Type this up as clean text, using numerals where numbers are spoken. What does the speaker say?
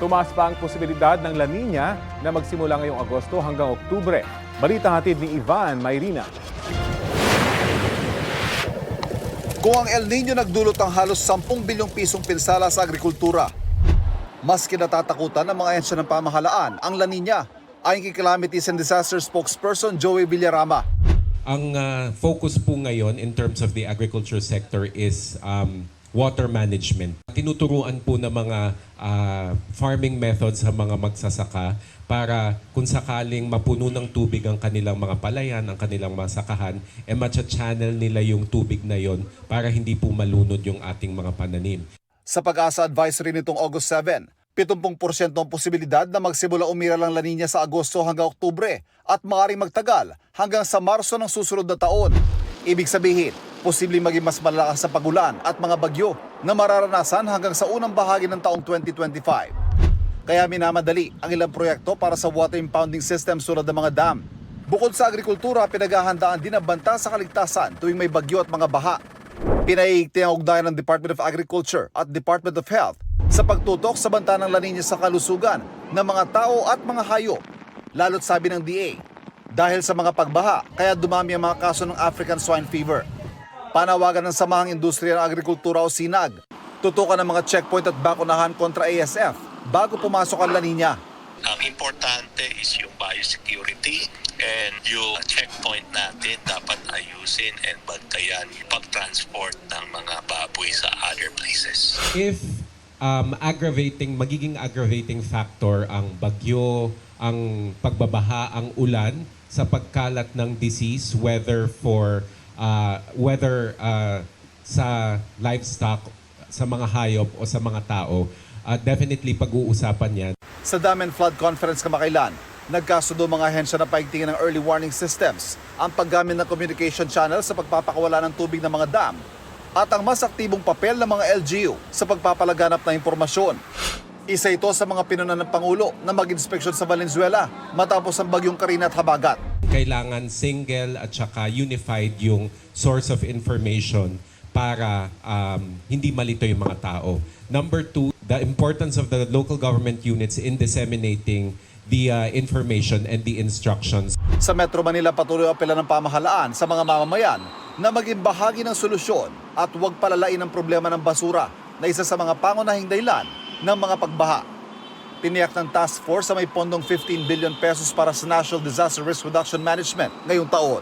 Tumaas pa ang posibilidad ng La Nina na magsimula ngayong Agosto hanggang Oktubre. Balita hatid ni Ivan Mayrina. Kung ang El Nino nagdulot ng halos 10 bilyong pisong pinsala sa agrikultura, mas kinatatakutan ng mga ahensya ng pamahalaan ang La Nina, ayon kay Calamities and Disaster Spokesperson Joey Villarama. Ang focus po ngayon in terms of the agriculture sector is water management. Tinuturuan po ng mga farming methods sa mga magsasaka para kung sakaling mapuno ng tubig ang kanilang mga palayan, ang kanilang masakahan, matcha-channel nila yung tubig na yon para hindi po malunod yung ating mga pananim. Sa Pag-asa Advisory nitong August 7, 70% ang posibilidad na magsimula umira lang La Nina sa Agosto hanggang Oktubre at maaaring magtagal hanggang sa Marso ng susunod na taon. Ibig sabihin, posibleng maging mas malalakas sa pagulan at mga bagyo na mararanasan hanggang sa unang bahagi ng taong 2025. Kaya minamadali ang ilang proyekto para sa water impounding system tulad ng mga dam. Bukod sa agrikultura, pinaghahandaan din ang banta sa kaligtasan tuwing may bagyo at mga baha. Pinaiigting ang ugnayan ng Department of Agriculture at Department of Health sa pagtutok sa banta ng La Nina sa kalusugan ng mga tao at mga hayop. Lalo't sabi ng DA, dahil sa mga pagbaha, kaya dumami ang mga kaso ng African Swine Fever. Panawagan ng Samahang Industriya ng Agrikultura o SINAG, tutukan ng mga checkpoint at bakunahan kontra ASF bago pumasok ang La Nina. Ang importante is yung biosecurity and yung checkpoint natin dapat ayusin and bantayan yung pag-transport ng mga baboy sa other places. If magiging aggravating factor ang bagyo, ang pagbabaha, ang ulan sa pagkalat ng disease, whether sa livestock, sa mga hayop o sa mga tao, definitely pag-uusapan yan. Sa Dam and Flood Conference kamakailan, nagkasundo mga ahensya na paigtingin ng early warning systems, ang paggamit ng communication channel sa pagpapakawala ng tubig ng mga dam, at ang mas aktibong papel ng mga LGU sa pagpapalaganap ng impormasyon. Isa ito sa mga pinunan ng Pangulo na mag-inspeksyon sa Valenzuela matapos ang bagyong Karina at Habagat. Kailangan single at saka unified yung source of information para hindi malito yung mga tao. Number 2, the importance of the local government units in disseminating the information and the instructions. Sa Metro Manila, patuloy ang apela ng pamahalaan sa mga mamamayan na maging bahagi ng solusyon at huwag palalain ang problema ng basura na isa sa mga pangunahing dahilan ng mga pagbaha. Tiniyak ng task force sa may pondong 15 billion pesos para sa National Disaster Risk Reduction Management ngayong taon.